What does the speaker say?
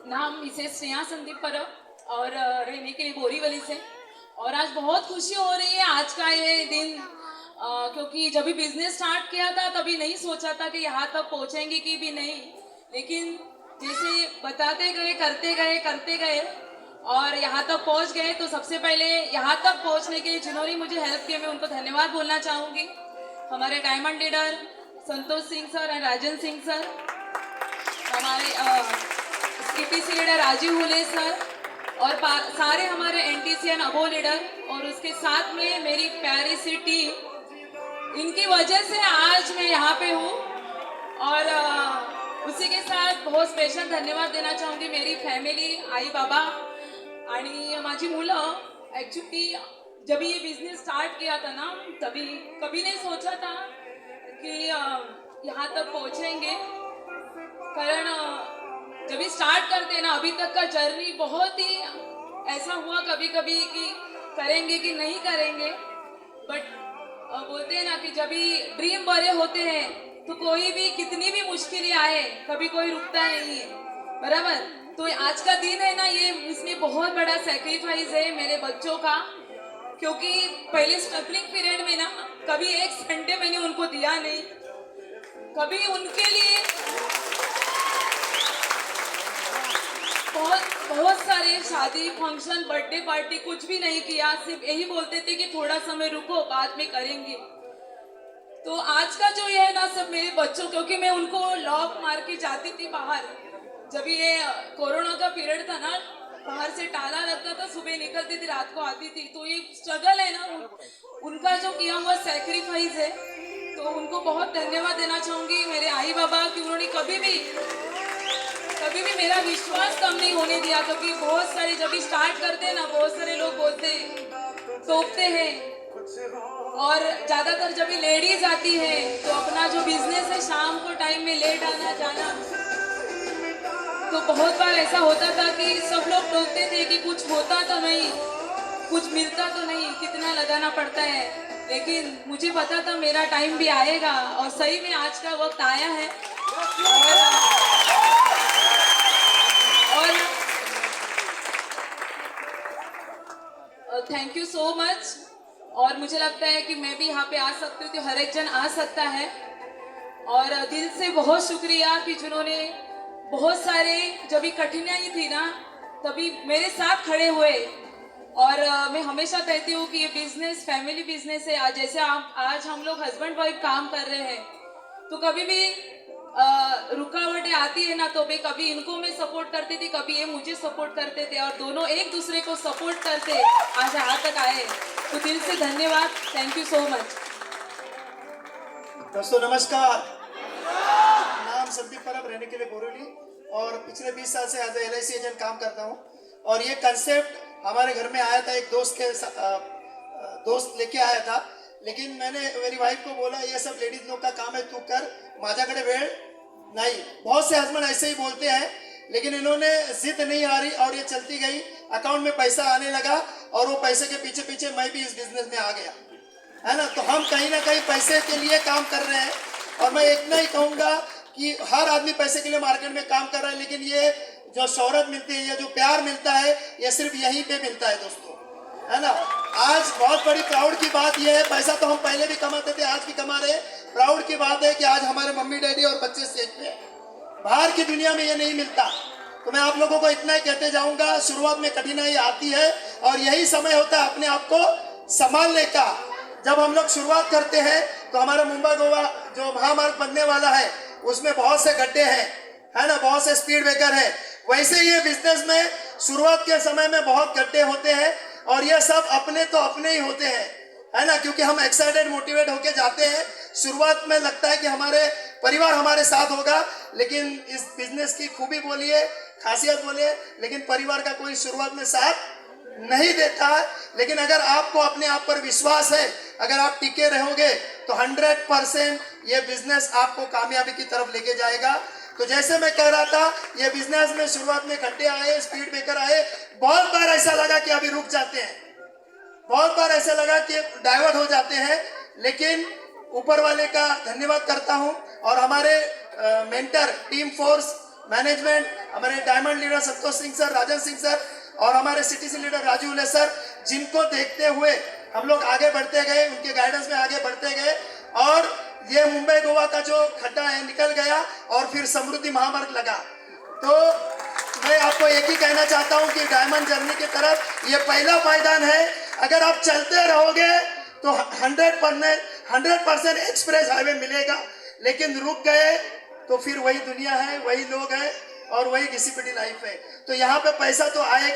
नाम मिसेस स्नेहा संदीप परब और रहने के लिए बोरीवली से। और आज बहुत खुशी हो रही है आज का ये दिन, क्योंकि जब भी बिजनेस स्टार्ट किया था तभी नहीं सोचा था कि यहाँ तक पहुँचेंगे कि भी नहीं, लेकिन जैसे बताते गए करते गए और यहाँ तक पहुँच गए। तो सबसे पहले यहाँ तक पहुँचने के लिए जिन्होंने मुझे हेल्प किया मैं उनको धन्यवाद बोलना चाहूँगी। हमारे diamond leader Santosh Singh sir और राजन सिंह सर, हमारे टीपीसी लीडर राजीव हुले सर और सारे हमारे एनटीसी एंड अबो लीडर, और उसके साथ में मेरी प्यारी सी टीम, इनकी वजह से आज मैं यहाँ पे हूँ। और उसी के साथ बहुत स्पेशल धन्यवाद देना चाहूँगी मेरी फॅमिली, आई बाबा आणि माझी मुलं। ॲक्च्युली जब ये बिजनेस स्टार्ट किया था ना तभी कभी नहीं सोचा था कि यहाँ तक पहुँचेंगे, कारण जब भी स्टार्ट करते हैं ना अभी तक का जर्नी बहुत ही ऐसा हुआ कभी कभी कि करेंगे कि नहीं करेंगे, बट बोलते हैं ना कि जब भी ड्रीम बड़े होते हैं तो कोई भी कितनी भी मुश्किलें आए कभी कोई रुकता नहीं है, बराबर। तो आज का दिन है ना, ये इसमें बहुत बड़ा सैक्रिफाइस है मेरे बच्चों का, क्योंकि पहले स्ट्रगलिंग पीरियड में ना कभी एक संडे मैंने उनको दिया नहीं, कभी उनके लिए बहुत सारे शादी फंक्शन बर्थडे पार्टी कुछ भी नहीं किया, सिर्फ यही बोलते थे कि थोड़ा समय रुको बाद में करेंगे। तो आज का जो ये है ना सब मेरे बच्चों, क्योंकि मैं उनको लॉक मार के जाती थी बाहर, जब ये कोरोना का पीरियड था ना, बाहर से ताला लगता था, सुबह निकलती थी रात को आती थी। तो ये स्ट्रगल है ना उनका जो किया हुआ सैक्रिफाइस है, तो उनको बहुत धन्यवाद देना चाहूंगी मेरे आई बाबा कि उन्होंने कभी भी मेरा विश्वास कम नहीं होने दिया। क्योंकि बहुत सारे जब भी स्टार्ट करते हैं ना बहुत सारे लोग बोलते टोकते हैं, और ज्यादातर जब भी लेडीज आती है तो अपना जो बिजनेस है शाम को टाइम में लेट आना जाना, तो बहुत बार ऐसा होता था कि सब लोग टोकते थे कि कुछ होता तो नहीं, कुछ मिलता तो नहीं, कितना लगाना पड़ता है। लेकिन मुझे पता था मेरा टाइम भी आएगा, और सही में आज का वक्त आया है। और थैंक यू सो मच। और मुझे लगता है कि मैं भी यहाँ पे आ सकती हूँ तो हर एक जन आ सकता है, और दिल से बहुत शुक्रिया कि जिन्होंने बहुत सारे जब भी कठिनाई थी ना तभी मेरे साथ खड़े हुए। और मैं हमेशा कहती हूँ कि ये बिजनेस फैमिली बिजनेस है। आज जैसे आज हम लोग हस्बैंड वाइफ काम कर रहे हैं, तो कभी भी रुकावटें आती है ना, तो मैं कभी इनको मैं सपोर्ट करती थी, कभी ये मुझे सपोर्ट करते थे, और दोनों एक दूसरे को सपोर्ट करते आज यहाँ तक आए। तो दिल से धन्यवाद, थैंक यू सो मच। दोस्तों नमस्कार, नाम संदीप परब, रहने के लिए बोरीवली, और पिछले 20 साल से एज LIC एजेंट काम करता हूँ। और ये कंसेप्ट हमारे घर में आया था, एक दोस्त लेके आया था, लेकिन मैंने मेरी वाइफ को बोला ये सब लेडीज लोग का काम है, तू कर, माझ्याकडे वेळ नहीं। बहुत से हस्बैंड ऐसे ही बोलते हैं, लेकिन इन्होंने जिद नहीं हारी और ये चलती गई, अकाउंट में पैसा आने लगा, और वो पैसे के पीछे पीछे मैं भी इस बिजनेस में आ गया, है ना। तो हम कहीं ना कहीं पैसे के लिए काम कर रहे हैं, और मैं इतना ही कहूँगा कि हर आदमी पैसे के लिए मार्केट में काम कर रहा है, लेकिन ये जो शोहरत मिलती है, ये जो प्यार मिलता है, ये सिर्फ यहीं पे मिलता है दोस्तों, है ना। आज बहुत बड़ी प्राउड की बात यह है, पैसा तो हम पहले भी कमाते थे, आज भी कमा रहे। प्राउड की बात है कि आज हमारे मम्मी डैडी और बच्चे स्टेज पे, बाहर की दुनिया में ये नहीं मिलता। तो मैं आप लोगों को इतना ही कहते जाऊंगा, शुरुआत में कठिनाई आती है, और यही समय होता है अपने आप को संभालने का। जब हम लोग शुरुआत करते हैं तो हमारा मुंबई गोवा जो महामार्ग बनने वाला है उसमें बहुत से गड्ढे हैं, है ना, बहुत से स्पीड ब्रेकर है। वैसे ये बिजनेस में शुरुआत के समय में बहुत गड्ढे होते हैं, और ये सब अपने तो अपने ही होते हैं, है ना, क्योंकि हम एक्साइटेड मोटिवेट होके जाते हैं। शुरुआत में लगता है कि हमारे परिवार हमारे साथ होगा, लेकिन इस बिजनेस की खूबी बोलिए, खासियत बोलिए, लेकिन परिवार का कोई शुरुआत में साथ नहीं देता है। लेकिन अगर आपको अपने आप पर विश्वास है, अगर आप टिके रहोगे, तो 100% ये बिजनेस आपको कामयाबी की तरफ लेके जाएगा। तो जैसे मैं कह रहा था, ये बिजनेस में शुरुआत में खड्डे आए, स्पीड ब्रेकर आए, बहुत बार ऐसा लगा कि अभी रुक जाते हैं, बहुत बार ऐसा लगा कि डाइवर्ट हो जाते हैं, लेकिन ऊपर वाले का धन्यवाद करता हूं, और हमारे मेंटर टीम फोर्स मैनेजमेंट, हमारे diamond leader Santosh Singh sir, Rajan Singh sir और हमारे सिटीसी लीडर राजू उले सर, जिनको देखते हुए हम लोग आगे बढ़ते गए, उनके गाइडेंस में आगे बढ़ते गए और ये मुंबई गोवा का जो खड्डा है निकल गया और फिर समृद्धि महामार्ग लगा। तो मैं आपको एक ही कहना चाहता हूं कि डायमंड जर्नी की तरफ ये पहला पायदान है। अगर आप चलते रहोगे तो 100% एक्सप्रेस हाईवे मिलेगा, लेकिन रुक गए तो फिर वही दुनिया है, वही लोग हैं और वही घिसी पिटी लाइफ है। तो यहाँ पे पैसा तो आएगा।